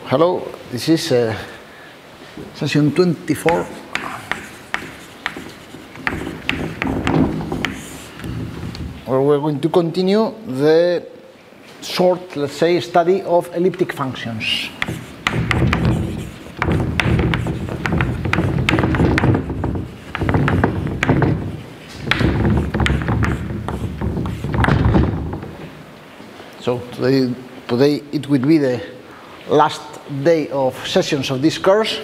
Hello, this is session 24. Where we're going to continue the short, let's say, study of elliptic functions. So today it will be the last day of sessions of this course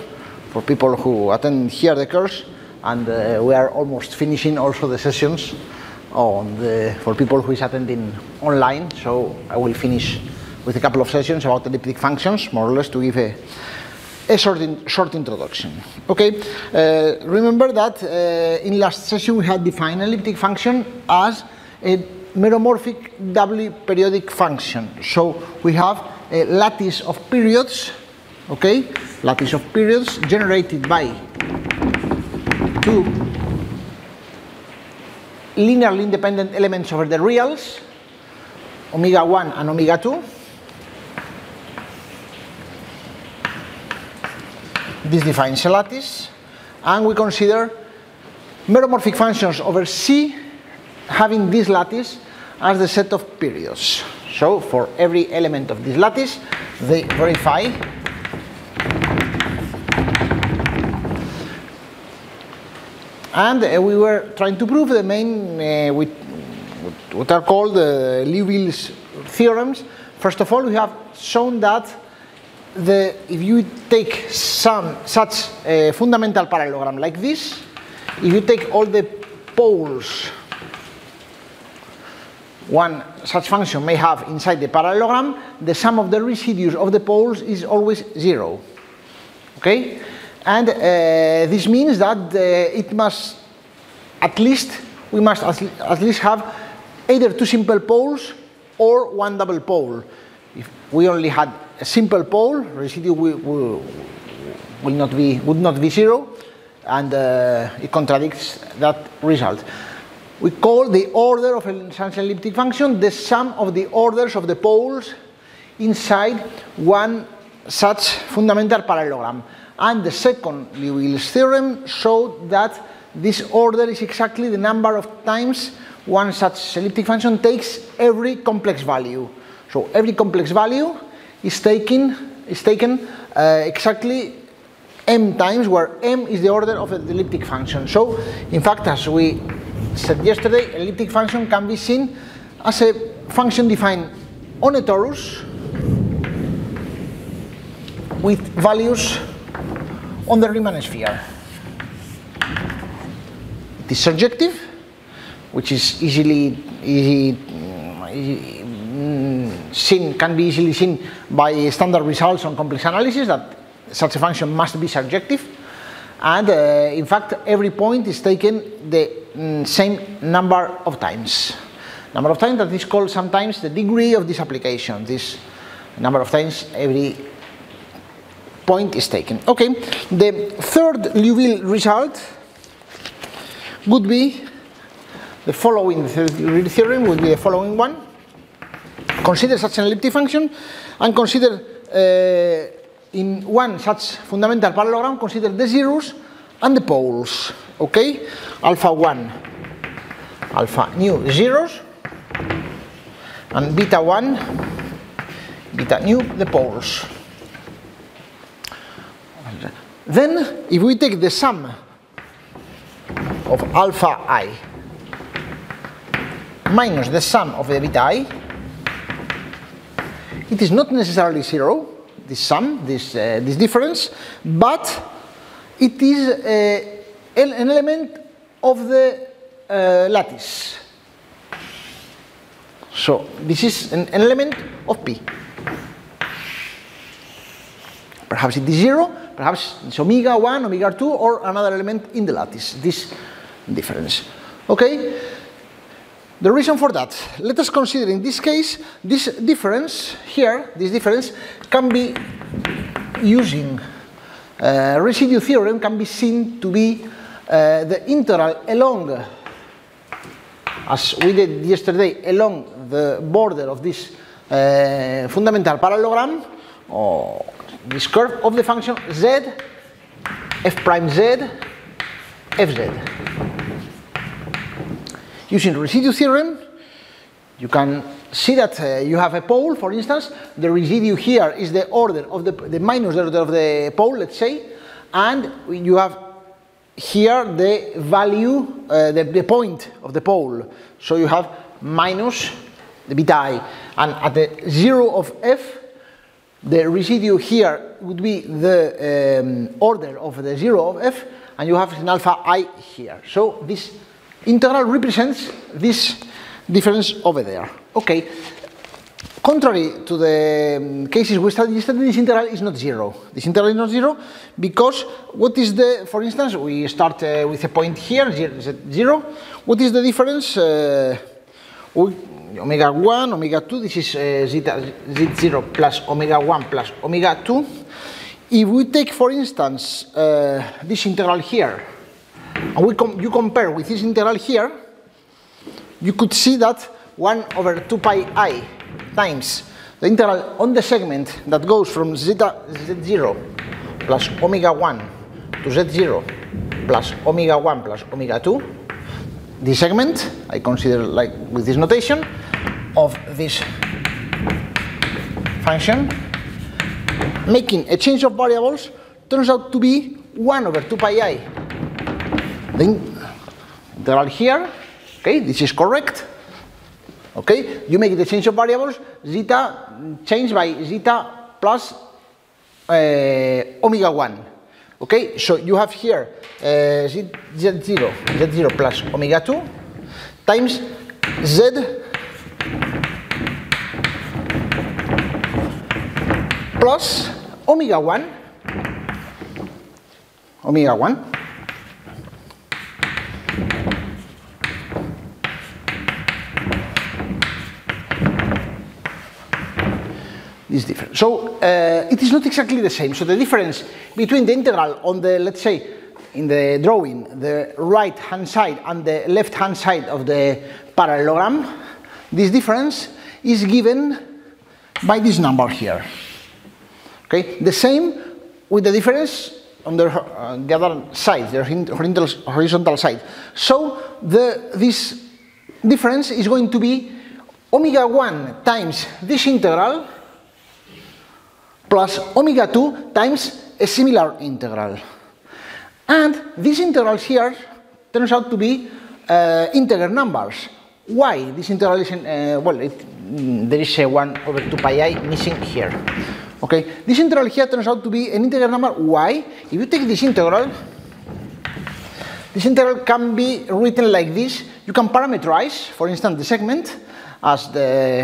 for people who attend here the course, and we are almost finishing also the sessions for people who is attending online. So I will finish with a couple of sessions about elliptic functions, more or less, to give a short introduction. Okay, remember that in last session we had defined elliptic function as a meromorphic doubly periodic function. So we have a lattice of periods, okay, lattice of periods generated by two linearly independent elements over the reals, omega 1 and omega 2. This defines a lattice, and we consider meromorphic functions over C having this lattice as the set of periods. So for every element of this lattice, they verify and we were trying to prove the main what are called Liouville's theorems. First of all, we have shown that if you take such a fundamental parallelogram like this, if you take all the poles one such function may have inside the parallelogram, the sum of the residues of the poles is always 0. Okay? And this means that we must at least have either two simple poles or one double pole. If we only had a simple pole, residue would not be 0, and it contradicts that result. We call the order of such an elliptic function the sum of the orders of the poles inside one such fundamental parallelogram. And the second Liouville's theorem showed that this order is exactly the number of times one such elliptic function takes every complex value. So every complex value is taken exactly m times, where m is the order of the elliptic function. So in fact, as we said yesterday, elliptic function can be seen as a function defined on a torus with values on the Riemann sphere. It is surjective, which is can be easily seen by standard results on complex analysis, that such a function must be surjective. And in fact, every point is taken the same number of times. Number of times that is called sometimes the degree of this application. This number of times every point is taken. Okay, the third Liouville result would be the following. The third theorem would be the following one. Consider such an elliptic function and consider in one such fundamental parallelogram, consider the zeros and the poles. Okay, alpha 1, alpha nu zeros, and beta 1, beta nu the poles. Then, if we take the sum of alpha I minus the sum of the beta I, it is not necessarily 0. This sum, this difference, but it is an element of the lattice. So this is an element of P. Perhaps it is 0, perhaps it's omega 1, omega 2, or another element in the lattice, this difference. Okay? The reason for that, let us consider in this case, this difference here, this difference can be using residue theorem, can be seen to be the integral along, as we did yesterday, along the border of this fundamental parallelogram, or this curve of the function z, f prime z, fz. Using residue theorem, you can see that you have a pole, for instance. The residue here is the order of the minus order of the pole, let's say, and you have here the value, the point of the pole. So you have minus the beta I, and at the 0 of f, the residue here would be the order of the 0 of f, and you have an alpha I here. So this integral represents this difference over there. Okay. Contrary to the cases we studied yesterday, this integral is not zero. This integral is not zero because what is the, for instance, we start with a point here, z0. What is the difference? Omega 1, omega 2, this is z0 plus omega 1 plus omega 2. If we take, for instance, this integral here, and you compare with this integral here, you could see that 1 over 2 pi I times the integral on the segment that goes from z0 plus omega 1 to z0 plus omega 1 plus omega 2, this segment, I consider like with this notation of this function, making a change of variables, turns out to be 1 over 2 pi I. The integral here, okay, this is correct. Okay, you make the change of variables, zeta changed by zeta plus omega 1. Okay, so you have here z0 plus omega 2 times z plus omega 1, is different. So it is not exactly the same. So the difference between the integral on the, let's say, in the drawing, the right hand side and the left hand side of the parallelogram, this difference is given by this number here. Okay, the same with the difference on the other side, the horizontal side. So this difference is going to be omega 1 times this integral plus omega 2 times a similar integral. And these integrals here turns out to be integer numbers. Why? This integral is, there is a 1 over 2 pi I missing here. Okay, this integral here turns out to be an integer number. Why? If you take this integral can be written like this. You can parameterize, for instance, the segment as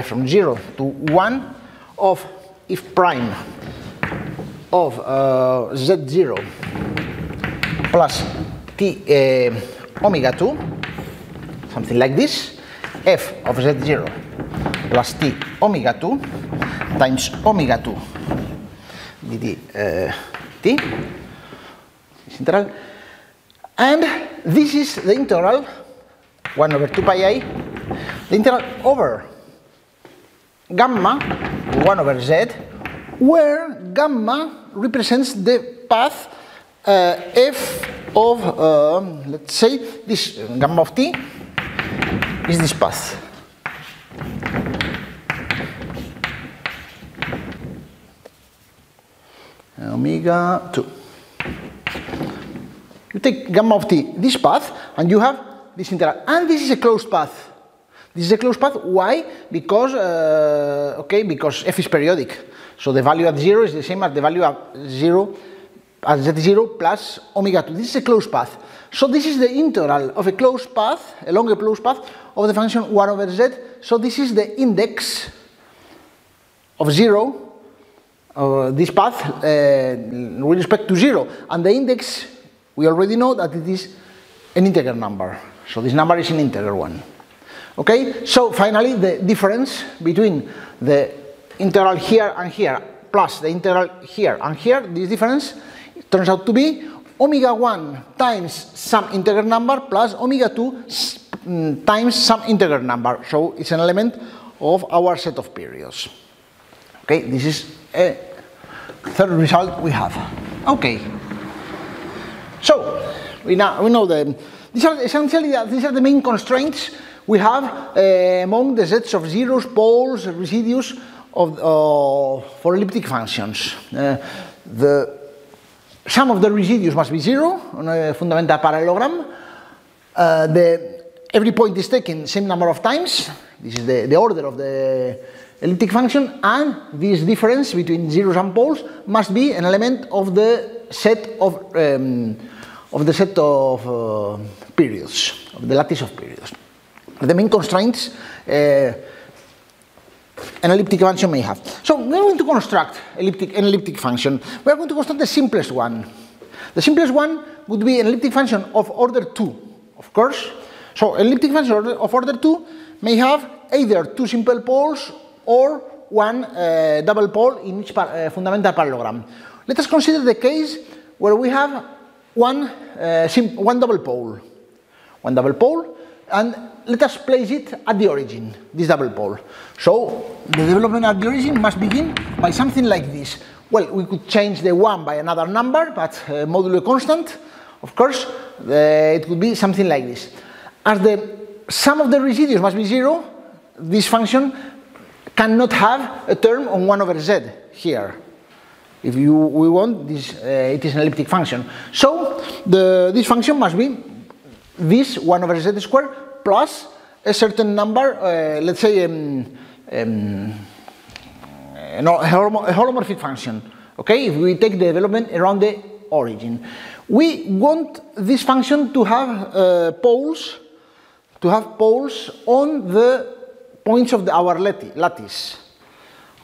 from 0 to 1 of if prime of z0 plus t omega 2, something like this, f of z0 plus t omega 2 times omega 2 dt t, this integral, and this is the integral 1 over 2 pi I, the integral over gamma 1 over z, where gamma represents the path f of, let's say, this gamma of t is this path. Omega 2. You take gamma of t, this path, and you have this integral, and this is a closed path. This is a closed path. Why? Because because f is periodic. So the value at 0 is the same as the value at 0 at z0 plus omega 2. This is a closed path. So this is the integral of a closed path, along a closed path of the function 1 over z. So this is the index of 0, this path with respect to 0. And the index, we already know that it is an integer number. So this number is an integer one. Okay, so finally the difference between the integral here and here plus the integral here and here, this difference turns out to be omega 1 times some integer number plus omega 2 times some integer number. So it's an element of our set of periods. Okay, this is a third result we have. Okay. So we know these are essentially these are the main constraints we have among the sets of zeros, poles, residues for elliptic functions. The sum of the residues must be 0 on a fundamental parallelogram. Every point is taken same number of times. This is the order of the elliptic function, and this difference between zeros and poles must be an element of the set of periods, of the lattice of periods. The main constraints an elliptic function may have. So we are going to construct an elliptic function. We are going to construct the simplest one. The simplest one would be an elliptic function of order 2, of course. So an elliptic function of order 2 may have either two simple poles or one double pole in each fundamental parallelogram. Let us consider the case where we have one double pole. One double pole, and let us place it at the origin, this double pole. So the development at the origin must begin by something like this. Well, we could change the 1 by another number, but modulo constant, of course, it could be something like this. As the sum of the residues must be 0, this function cannot have a term on 1 over z here. If we want this, it is an elliptic function. So this function must be this 1 over z squared plus a certain number, let's say a holomorphic function. Okay, if we take the development around the origin, we want this function to have poles on the points of our lattice,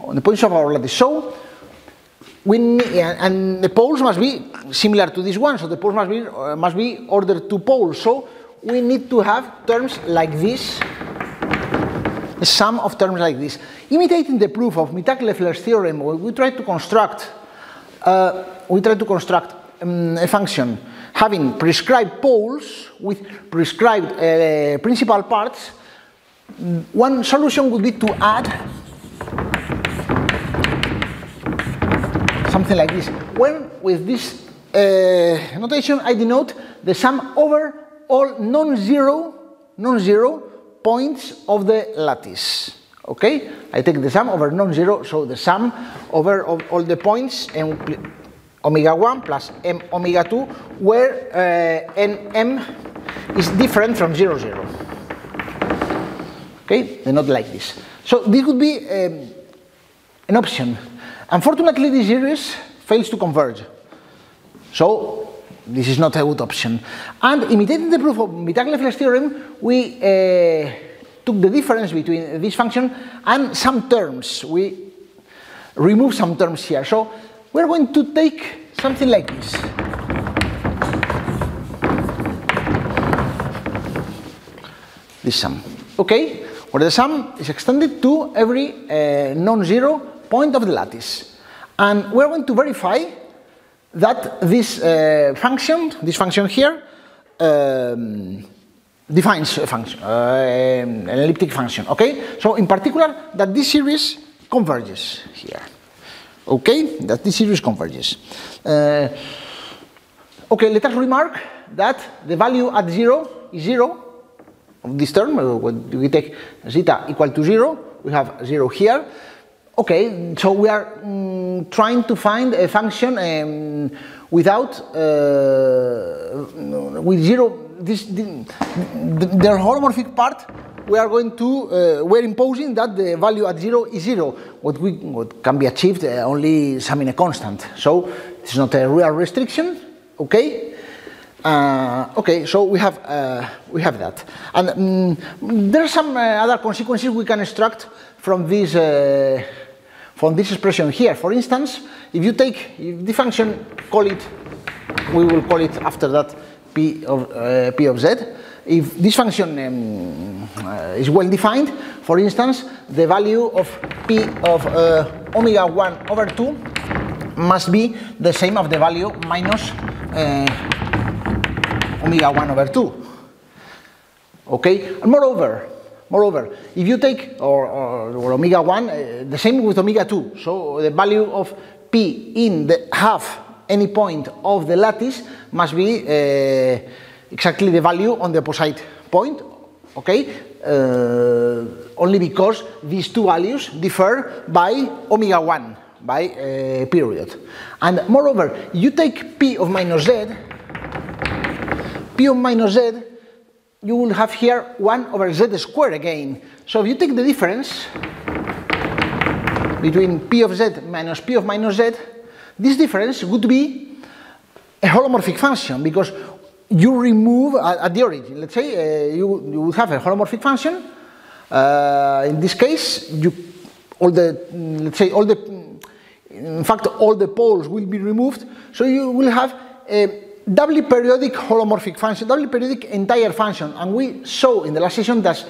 on the points of our lattice. So and the poles must be similar to this one. So the poles must be ordered to poles. So we need to have terms like this, a sum of terms like this. Imitating the proof of Mittag-Leffler's theorem, we try to construct a function having prescribed poles with prescribed principal parts. One solution would be to add something like this. When with this notation I denote the sum over all non-zero points of the lattice. Okay, I take the sum over non-zero, so the sum over all the points and omega 1 plus m omega 2, where m is different from 0, 0. Okay, they're not like this. So this would be an option. Unfortunately, this series fails to converge. So this is not a good option. And imitating the proof of Mittag-Leffler's theorem, we took the difference between this function and some terms. We remove some terms here. So we're going to take something like this. This sum. Okay? Where the sum is extended to every non-zero point of the lattice. And we're going to verify that this function here defines a function, an elliptic function. Okay? So in particular, that this series converges here. Okay? That this series converges. Okay, let us remark that the value at 0 is 0 of this term. When we take zeta equal to 0, we have 0 here. Okay, so we are trying to find a function without with 0. Their holomorphic part. We are going to we're imposing that the value at 0 is 0. What can be achieved only summing a constant. So it's not a real restriction. Okay. Okay, so we have that, and there are some other consequences we can extract from this expression here. For instance, if you take the function, we will call it after that p of z. If this function is well defined, for instance, the value of p of omega 1 over 2 must be the same of the value minus omega 1 over 2. Okay, and moreover, if you take or omega 1, the same with omega 2, so the value of P in the half any point of the lattice must be exactly the value on the opposite point, okay? Only because these two values differ by omega 1, by period. And moreover, you take P of minus Z, P of minus Z, you will have here 1 over Z squared again. So if you take the difference between P of Z minus P of minus Z, this difference would be a holomorphic function, because you remove at the origin. Let's say you would have a holomorphic function. In this case, in fact, all the poles will be removed. So you will have a doubly periodic holomorphic function, doubly periodic entire function. And we saw in the last session that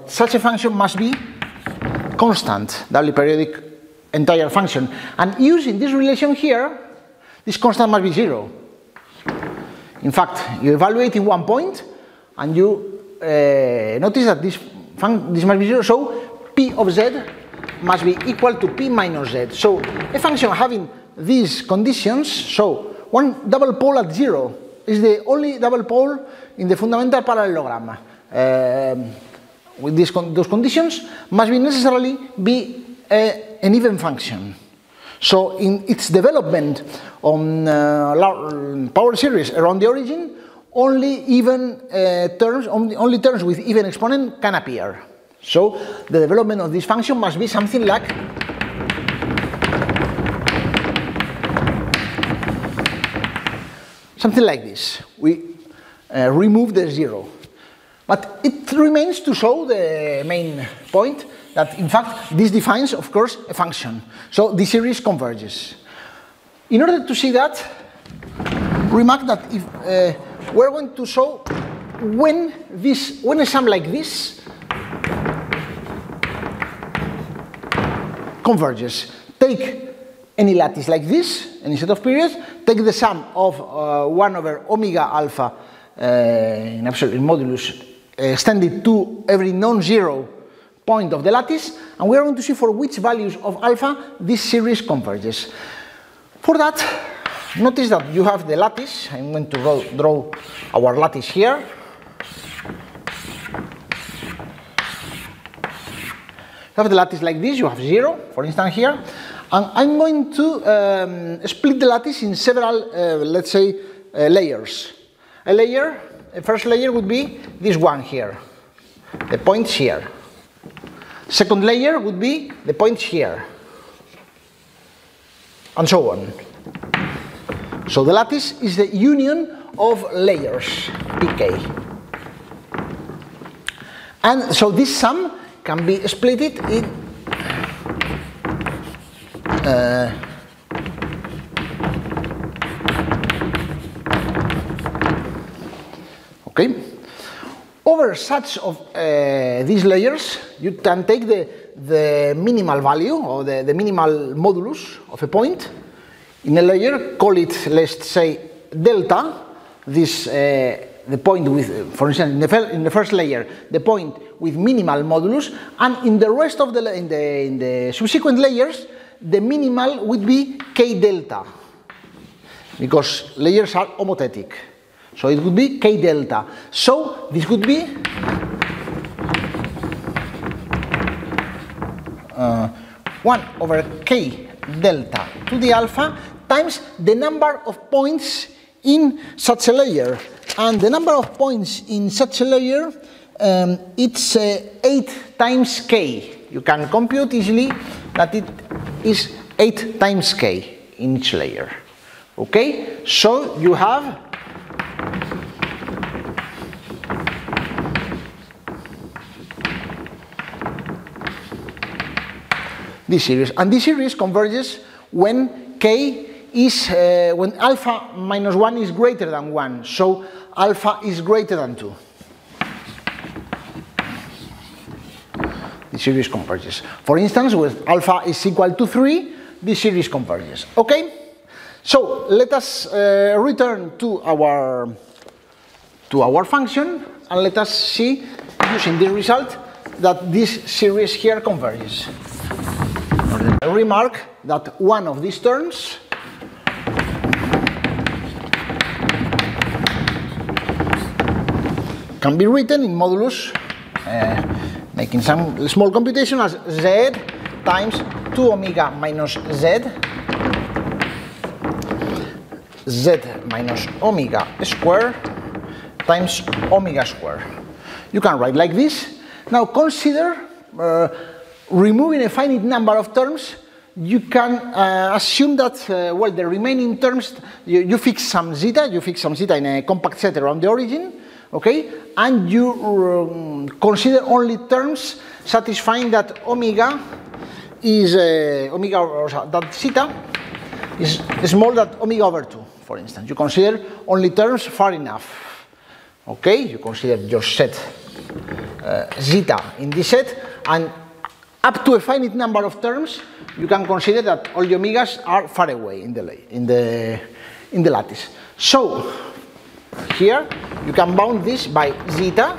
such a function must be constant, doubly periodic entire function. And using this relation here, this constant must be 0. In fact, you evaluate in one point, and you notice that this must be 0, so P of Z must be equal to P minus Z. So a function having these conditions, so one double pole at 0 is the only double pole in the fundamental parallelogram. With those conditions, must be necessarily be an even function. So in its development on power series around the origin, only even only terms with even exponent can appear. So the development of this function must be something like this. We remove the 0. But it remains to show the main point, that in fact this defines, of course, a function. So this series converges. In order to see that, remark that if we're going to show when a sum like this converges. Take any lattice like this, any set of periods, take the sum of 1 over omega alpha in absolute modulus extended to every non-zero point of the lattice, and we are going to see for which values of alpha this series converges. For that, notice that you have the lattice. I'm going to draw our lattice here. You have the lattice like this, you have 0, for instance, here. And I'm going to split the lattice in several, let's say, layers. A first layer would be this one here, the points here. Second layer would be the points here, and so on. So the lattice is the union of layers, pk. And so this sum can be split in okay. Over such of these layers, you can take the minimal value or the minimal modulus of a point in a layer, call it, let's say, delta, this the point with, for instance, in the first layer, the point with minimal modulus, and in the rest of in the subsequent layers, the minimal would be k delta, because layers are homothetic. So it would be k delta. So this would be 1 over k delta to the alpha times the number of points in such a layer. And the number of points in such a layer, it's 8 times k. You can compute easily that it is 8 times k in each layer. Okay? So you have this series, and this series converges when k is when alpha minus 1 is greater than 1, so alpha is greater than 2. The series converges. For instance, with alpha is equal to 3, this series converges. Okay? So let us return to our function, and let us see, using this result, that this series here converges. Remark that one of these terms can be written in modulus, making some small computation, as z times 2 omega minus z minus omega square times omega square. You can write like this. Now consider removing a finite number of terms. You can assume that, well, the remaining terms, you fix some zeta in a compact set around the origin, okay? And you consider only terms satisfying that omega is, that zeta is small than omega over 2, for instance. You consider only terms far enough, okay? You consider your set zeta in this set, and up to a finite number of terms, you can consider that all the omegas are far away in the lattice. So here you can bound this by zeta.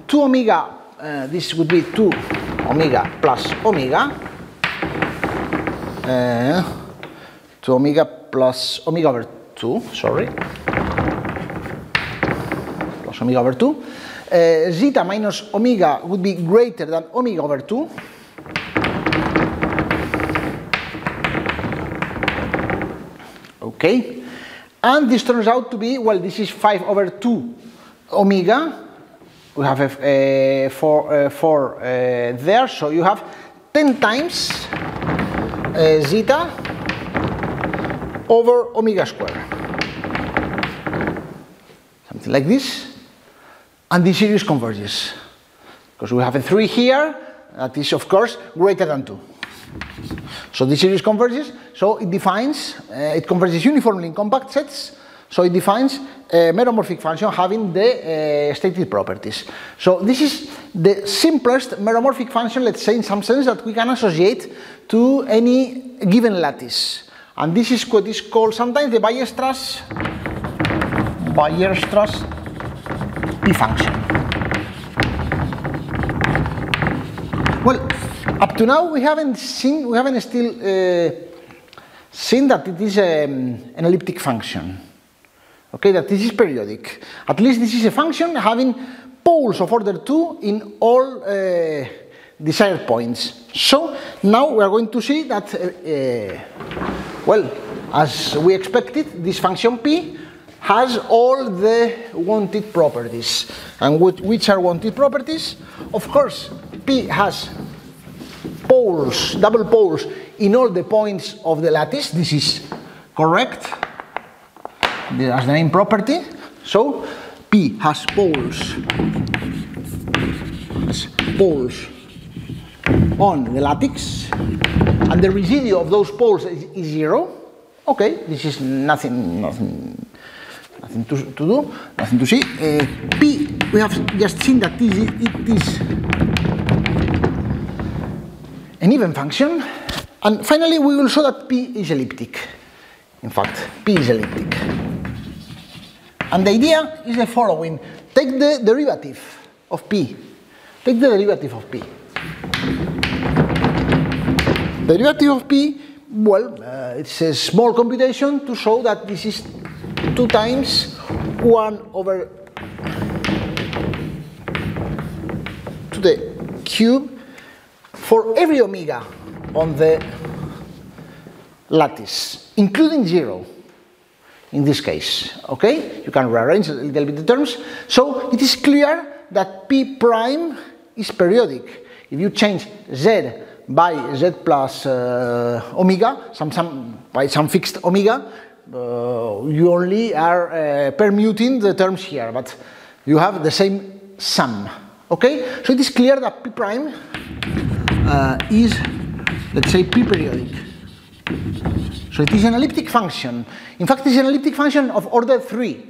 2 omega, this would be 2 omega plus omega. 2 omega plus omega over 2, sorry. Plus omega over 2. Zeta minus omega would be greater than omega over 2. Okay, and this turns out to be, well, this is 5 over 2 omega. We have a 4 there, so you have 10 times zeta over omega square. Something like this. And this series converges, because we have a 3 here, that is, of course, greater than 2. So this series converges, so it defines, it converges uniformly in compact sets, so it defines a meromorphic function having the stated properties. So this is the simplest meromorphic function, let's say, in some sense, that we can associate to any given lattice. And this is what is called sometimes the Weierstrass P function. Well, up to now we haven't still seen that it is an elliptic function. Okay, that this is periodic. At least this is a function having poles of order 2 in all desired points. So now we are going to see that, well, as we expected, this function P has all the wanted properties. And which are wanted properties? Of course, P has poles, double poles, in all the points of the lattice. This is correct as the main property. So P has poles on the lattice, and the residue of those poles is 0. Okay, this is nothing to do, nothing to see. P, we have just seen that it is an even function, and finally we will show that P is elliptic. In fact, P is elliptic. And the idea is the following. Take the derivative of P. Take the derivative of P. The derivative of P, well, it's a small computation to show that this is 2 times 1 over to the cube for every omega on the lattice, including 0 in this case. Okay, you can rearrange a little bit the terms. So it is clear that P prime is periodic. If you change Z by Z plus omega, by some fixed omega, you only are permuting the terms here, but you have the same sum. Okay, so it is clear that P prime is, let's say, P periodic. So it is an elliptic function. In fact, it is an elliptic function of order 3.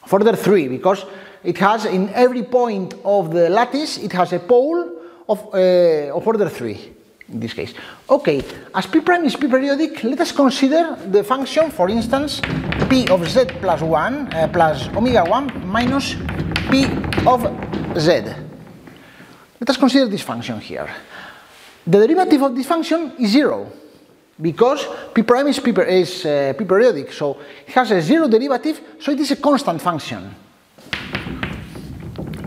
Of order 3, because it has, in every point of the lattice, it has a pole of order 3, in this case. Okay, as P prime is P periodic, let us consider the function, for instance, P of Z plus 1, plus omega 1 minus P of Z. Let us consider this function here. The derivative of this function is 0, because p prime is p-periodic, so it has a 0 derivative, so it is a constant function.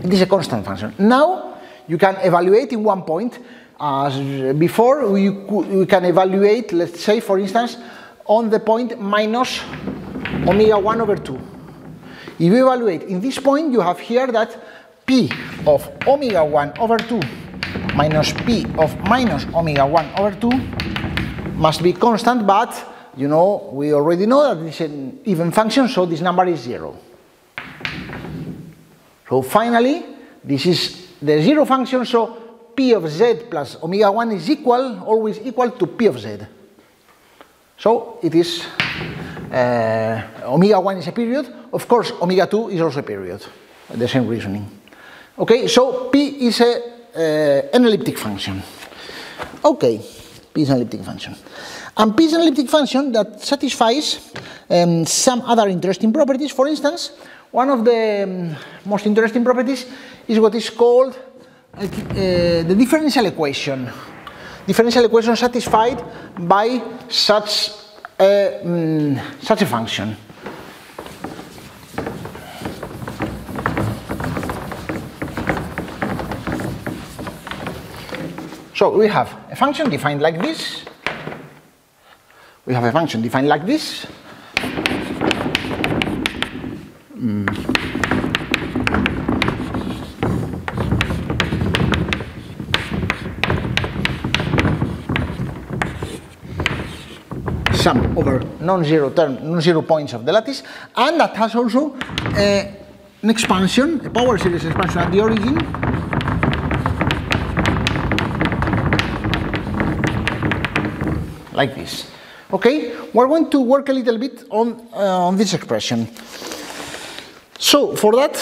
It is a constant function. Now you can evaluate in one point. As before, we can evaluate, let's say, for instance, on the point minus omega 1 over 2. If you evaluate in this point, you have here that p of omega 1 over 2 minus p of minus omega 1 over 2 must be constant, but you know, we already know that it's an even function, so this number is 0. So finally, this is the 0 function, so p of z plus omega 1 is always equal to p of z. So it is, omega 1 is a period, of course omega 2 is also a period, the same reasoning. Okay, so p is an elliptic function. Okay, p is an elliptic function. And p is an elliptic function that satisfies some other interesting properties. For instance, one of the most interesting properties is what is called the differential equation. Differential equation satisfied by such a function. So we have a function defined like this. We have a function defined like this. Sum over non-zero points of the lattice, and that has also an expansion, a power series expansion at the origin, like this. Okay, we're going to work a little bit on this expression. So for that,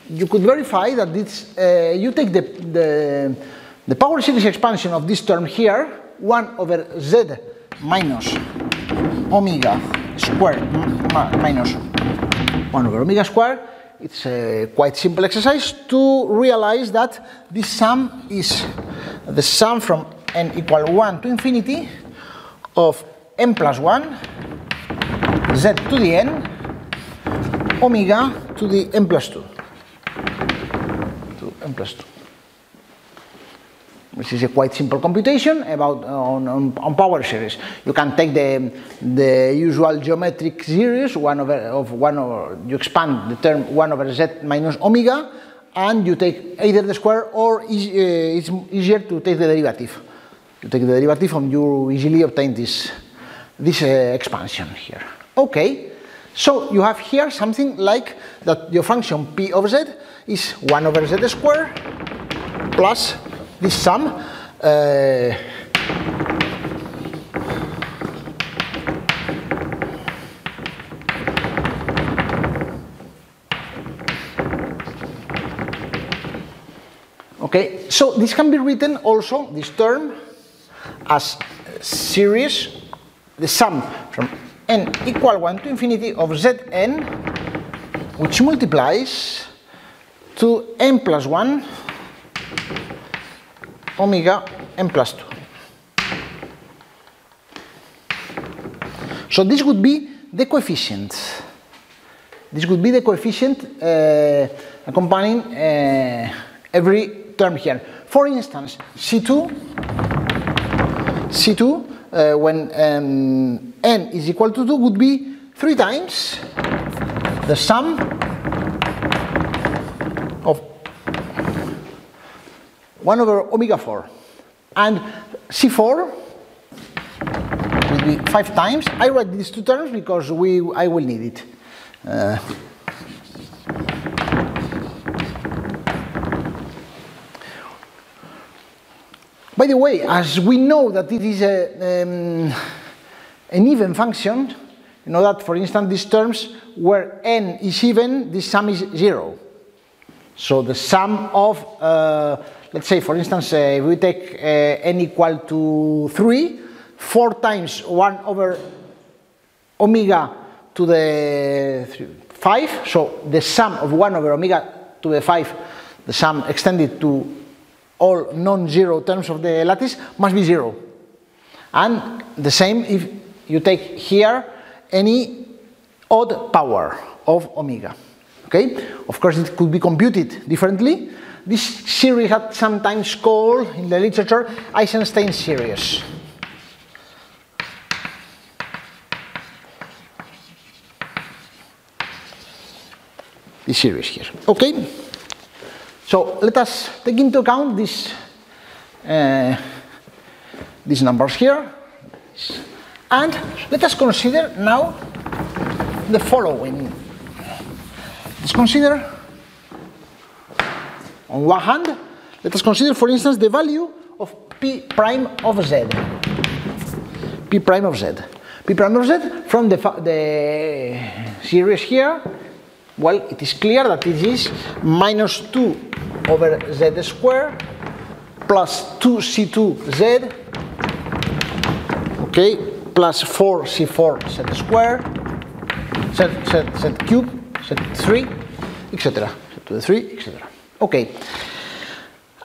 you could verify that this, you take the power series expansion of this term here, 1 over z minus omega squared minus 1 over omega squared. It's a quite simple exercise to realize that this sum is the sum from n equal 1 to infinity of n plus 1 z to the n omega to the n plus 2 to n plus 2. This is a quite simple computation about on power series. You can take the usual geometric series, you expand the term 1 over z minus omega, and you take either the square, or it's easier to take the derivative. You take the derivative and you easily obtain this expansion here. Okay, so you have here something like that your function p of z is 1 over z squared plus this sum, okay, so this can be written also, this term, as series, the sum from n equal 1 to infinity of zn, which multiplies to n plus 1 omega n plus 2. So this would be the coefficient. This would be the coefficient accompanying every term here. For instance, C2 when n is equal to 2 would be 3 times the sum of 1 over omega 4, and C4 will be 5 times. I write these two terms because I will need it. By the way, as we know that it is an even function, you know that, for instance, these terms where n is even, this sum is 0. So the sum of let's say, for instance, if we take n equal to 3, 4 times 1 over omega to the 5, so the sum of 1 over omega to the 5 the sum extended to all non-zero terms of the lattice must be 0. And the same if you take here any odd power of omega. Okay? Of course, it could be computed differently. This series is sometimes called in the literature Eisenstein series. This series here. Okay? So let us take into account these numbers here. And let us consider now the following. Let's consider, on one hand, let us consider, for instance, the value of P prime of Z. P prime of Z. P prime of Z from the series here. Well, it is clear that it is minus 2 over Z squared plus 2C2Z, okay, plus 4C4 Z squared, Z cubed, Z3, etc. Z to the 3, etc. Okay.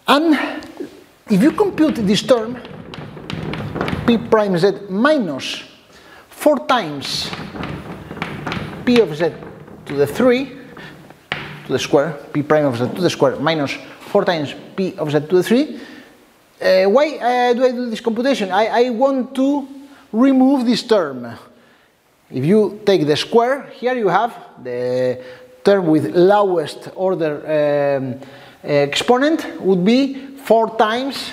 And if you compute this term, P prime Z minus 4 times P of Z to the 3 to the square, P prime of Z to the square minus 4 times P of Z to the 3. Why do I do this computation? I want to remove this term. If you take the square, here you have the term with lowest order exponent would be 4 times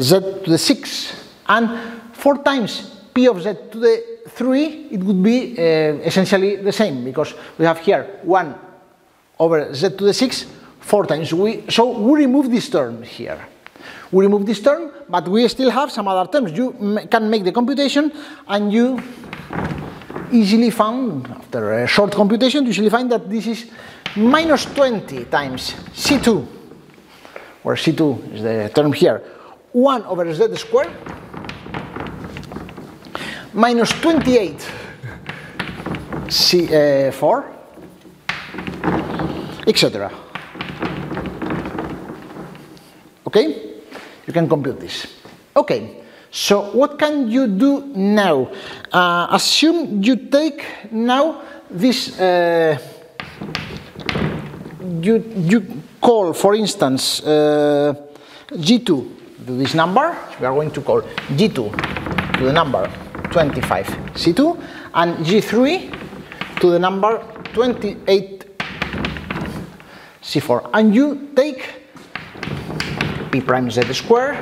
Z to the 6, and 4 times P of Z to the 3, it would be essentially the same, because we have here 1 over Z to the 6, 4 times. So we remove this term here. We remove this term, but we still have some other terms. You can make the computation, and you easily found, after a short computation, you usually find that this is minus 20 times C2, where C2 is the term here, 1 over Z squared, minus 28 C4, etc. Okay? You can compute this. Okay, so what can you do now? Assume you take now this, you call, for instance, G2 to this number. We are going to call G2 to the number 25 C2 and G3 to the number 28 C4. And you take P prime Z square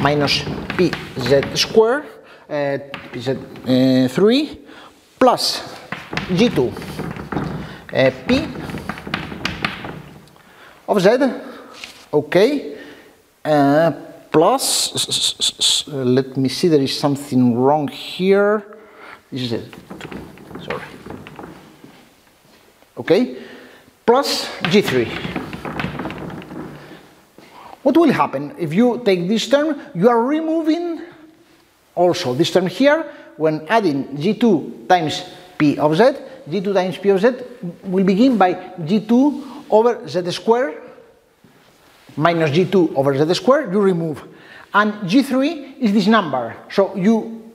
minus PZ square, PZ3 plus G2 P of Z, okay, plus, let me see, there is something wrong here. This is it, sorry. Okay, plus G3. What will happen if you take this term? You are removing also this term here. When adding G2 times P of Z, G2 times P of Z will begin by G2 over Z squared minus G2 over Z squared, you remove. And G3 is this number, so you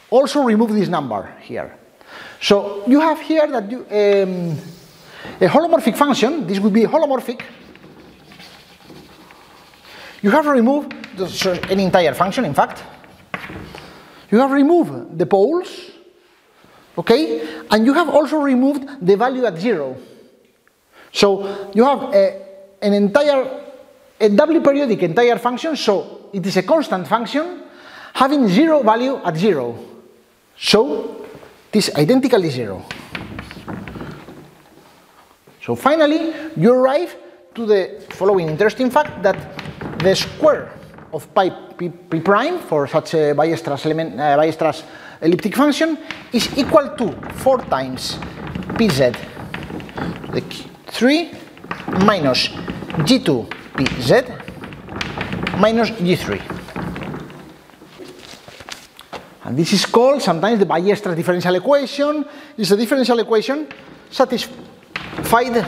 also remove this number here. So you have here that you, a holomorphic function, this would be holomorphic. You have removed an entire function, in fact. You have removed the poles, okay? And you have also removed the value at 0. So you have a doubly periodic entire function, so it is a constant function having 0 value at 0. So it is identically 0. So finally, you arrive to the following interesting fact, that the square of pi p prime for such a Weierstrass elliptic function is equal to 4 times pz to the 3 minus g2 pz minus g3. And this is called sometimes the Weierstrass differential equation. It's a differential equation satisfied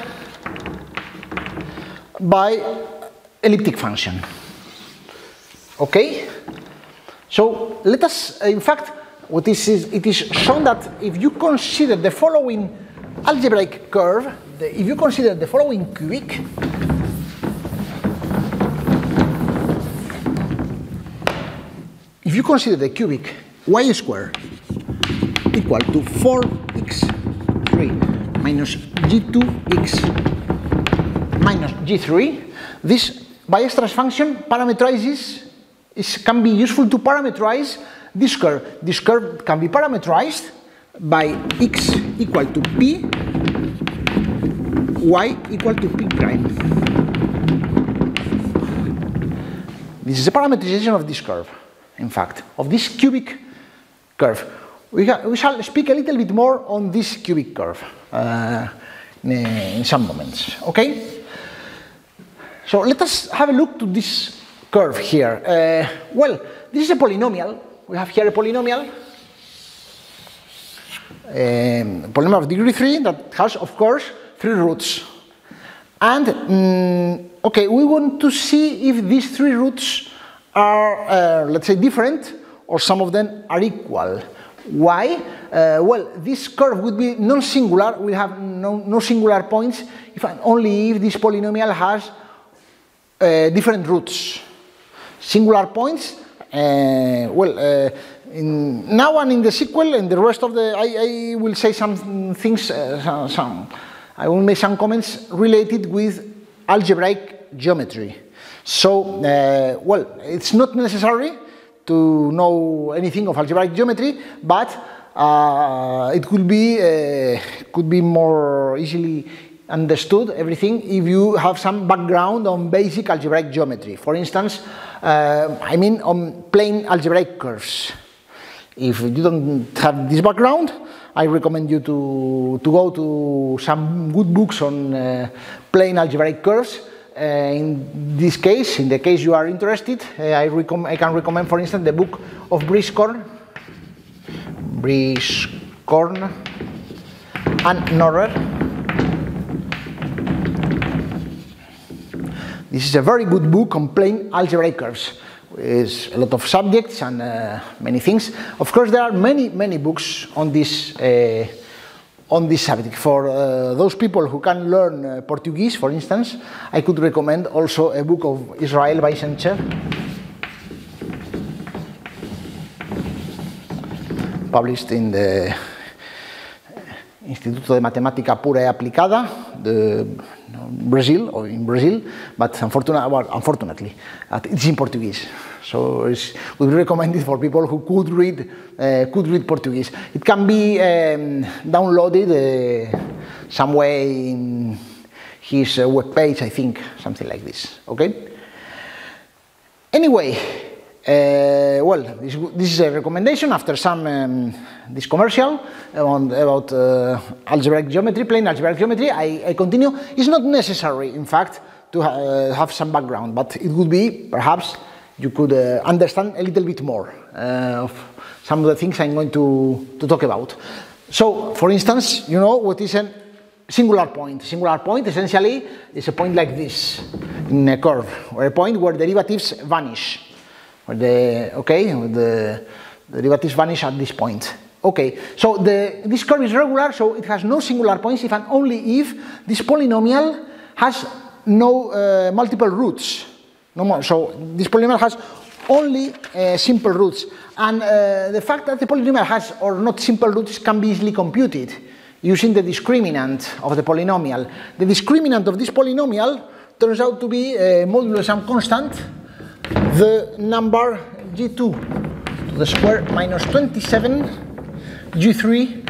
by elliptic function. Okay? So let us, in fact, what this is, it is shown that if you consider the following algebraic curve, if you consider the following cubic, if you consider the cubic y squared equal to 4x3 minus g2x minus g3, this Weierstrass function parameterizes, can be useful to parameterize this curve. This curve can be parameterized by x equal to p, y equal to p prime. This is a parameterization of this curve, in fact, of this cubic curve. We shall speak a little bit more on this cubic curve in some moments, okay? So let us have a look to this curve here. Well, this is a polynomial. We have here a polynomial. Polynomial of degree 3 that has, of course, 3 roots. And, okay, we want to see if these 3 roots are, let's say, different, or some of them are equal. Why? Well, this curve would be non-singular. We have no singular points if and only if this polynomial has different roots. Singular points, now and in the sequel, and the rest of the, I will say some things, I will make some comments related with algebraic geometry. So, well, it's not necessary to know anything of algebraic geometry, but it could be more easily understood, everything, if you have some background on basic algebraic geometry. For instance, I mean on plane algebraic curves. If you don't have this background, I recommend you to go to some good books on plane algebraic curves. In this case, in the case you are interested, I can recommend, for instance, the book of Briscorn and Norrer. This is a very good book on plane algebraic curves. It's a lot of subjects and many things. Of course, there are many books on this subject. For those people who can learn Portuguese, for instance, I could recommend also a book of Israel Weissencher, published in the Instituto de Matemática Pura y Aplicada, Brazil, or in Brazil, but unfortunately, it's in Portuguese. So it would be recommended for people who could read Portuguese. It can be downloaded some way in his web page, I think, something like this. Okay. Anyway, well, this is a recommendation after some this commercial about algebraic geometry, plane algebraic geometry. I continue. It's not necessary, in fact, to have some background, but it would be, perhaps, you could understand a little bit more of some of the things I'm going to talk about. So, for instance, you know what is a singular point. Singular point, essentially, is a point like this in a curve, or a point where derivatives vanish. Where the derivatives vanish at this point. Okay, so this curve is regular, so it has no singular points if and only if this polynomial has no multiple roots. No more. So this polynomial has only simple roots, and the fact that the polynomial has or not simple roots can be easily computed using the discriminant of the polynomial. The discriminant of this polynomial turns out to be modulo some constant, the number g2 to the square minus 27 g3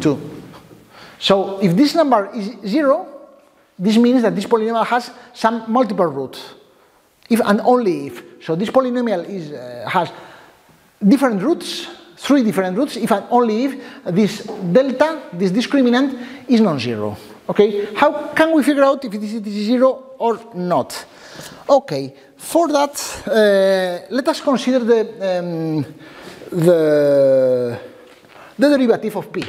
2. So if this number is 0, this means that this polynomial has some multiple roots, if and only if. So this polynomial has different roots, 3 different roots, if and only if this delta, this discriminant, is non-zero. Okay, how can we figure out if it is 0 or not? Okay, for that, let us consider the derivative of p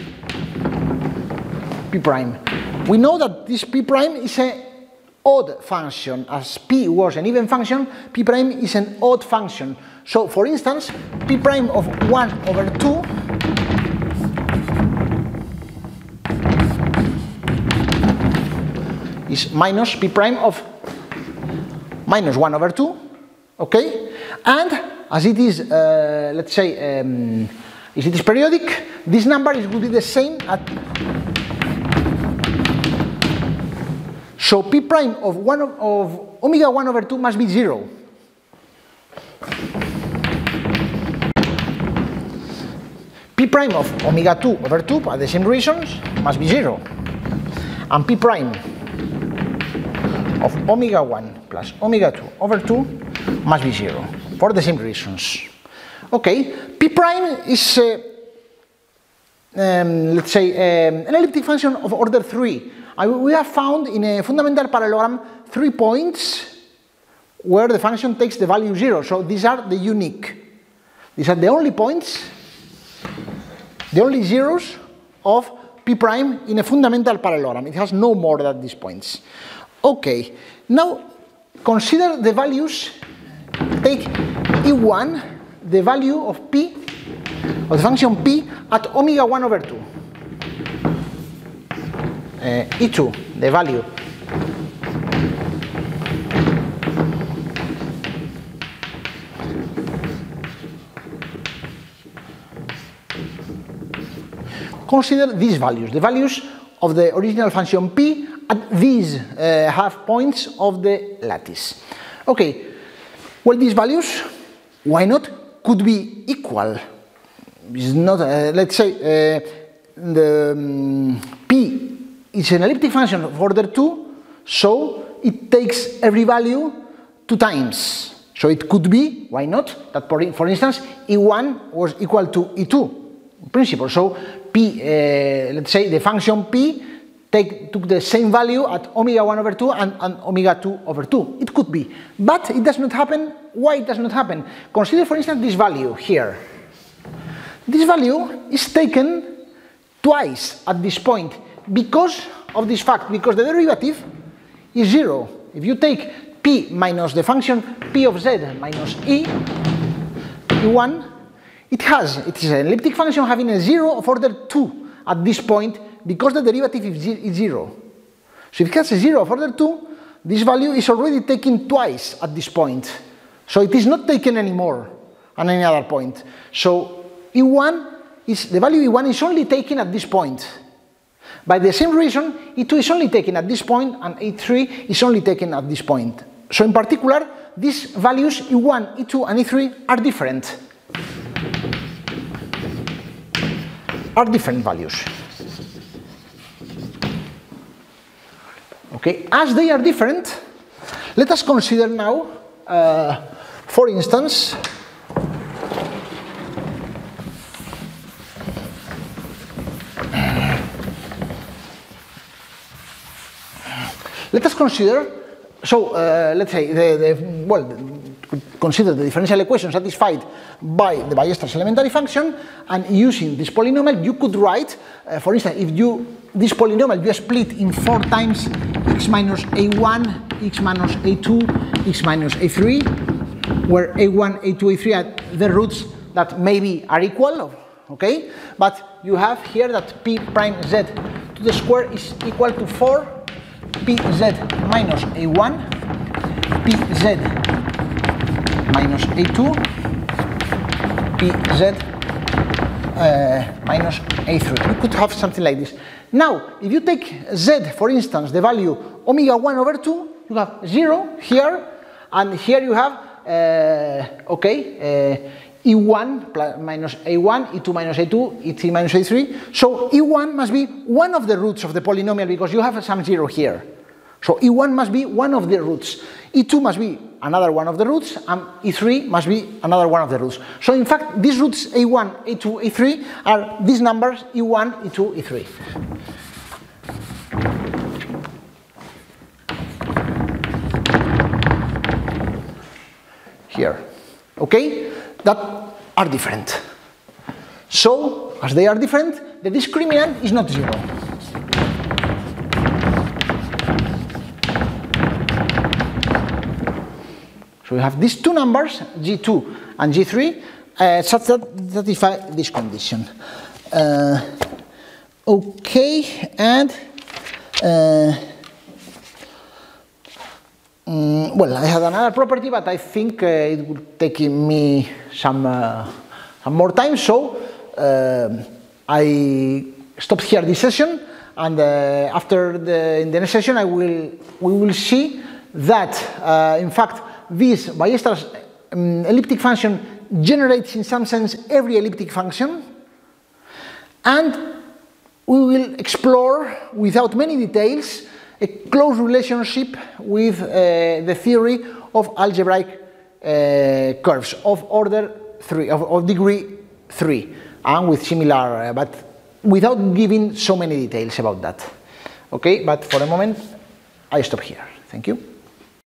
prime. We know that this p prime is a odd function, as p was an even function, p prime is an odd function. So, for instance, p prime of 1 over 2 is minus p prime of minus 1 over 2, okay? And as it is, let's say, if it is periodic, this number is going to be the same at. So p prime of omega 1 over 2 must be 0. P prime of omega 2 over 2, for the same reasons, must be 0. And p prime of omega 1 plus omega 2 over 2 must be 0, for the same reasons. Okay, p prime is, let's say, an elliptic function of order 3. We have found in a fundamental parallelogram 3 points where the function takes the value 0. So these are the unique. These are the only points, the only zeros of p prime in a fundamental parallelogram. It has no more than these points. Okay, now consider the values. Take E1, the value of p, of the function p at omega 1 over 2. E2, the value. Consider these values, the values of the original function p at these half points of the lattice. Okay, well, these values, why not, could be equal. It's not, let's say, the p is an elliptic function of order 2, so it takes every value 2 times. So it could be, why not, that for instance, E1 was equal to E2 in principle. So p, let's say the function p took the same value at omega 1 over 2 and omega 2 over 2. It could be, but it does not happen. Why it does not happen? Consider, for instance, this value here. This value is taken twice at this point because of this fact, because the derivative is 0. If you take p minus the function p of z minus E1, it is an elliptic function having a 0 of order 2 at this point because the derivative is 0. So if it has a 0 of order 2, this value is already taken twice at this point. So it is not taken anymore at any other point. So the value E1 is only taken at this point. By the same reason, E2 is only taken at this point and E3 is only taken at this point. So in particular, these values E1, E2 and E3 are different. Are different values. Okay, as they are different, let us consider now, for instance, let us consider, so let's say, consider the differential equation satisfied by the Weierstrass elementary function, and using this polynomial you could write, for instance, if this polynomial you split in 4 times x minus a1, x minus a2, x minus a3, where a1, a2, a3 are the roots that maybe are equal, okay? But you have here that p prime z to the square is equal to 4 pz minus a1, pz minus a2, pz minus a3. You could have something like this. Now, if you take z, for instance, the value omega 1 over 2, you have 0 here, and here you have, E1 plus minus A1, E2 minus A2, E3 minus A3. So E1 must be one of the roots of the polynomial because you have some 0 here. So E1 must be one of the roots. E2 must be another one of the roots, and E3 must be another one of the roots. So in fact, these roots A1, A2, A3 are these numbers E1, E2, E3. Here, okay? That are different. So, as they are different, the discriminant is not 0. So we have these two numbers, G2 and G3, such that satisfy this condition. Okay, and well, I had another property, but I think it would take me some more time, so I stopped here this session, and in the next session we will see that in fact this Weierstrass elliptic function generates in some sense every elliptic function, and we will explore without many details a close relationship with the theory of algebraic curves of order 3, of degree 3, and with similar, but without giving so many details about that. Okay, but for the moment I stop here. Thank you.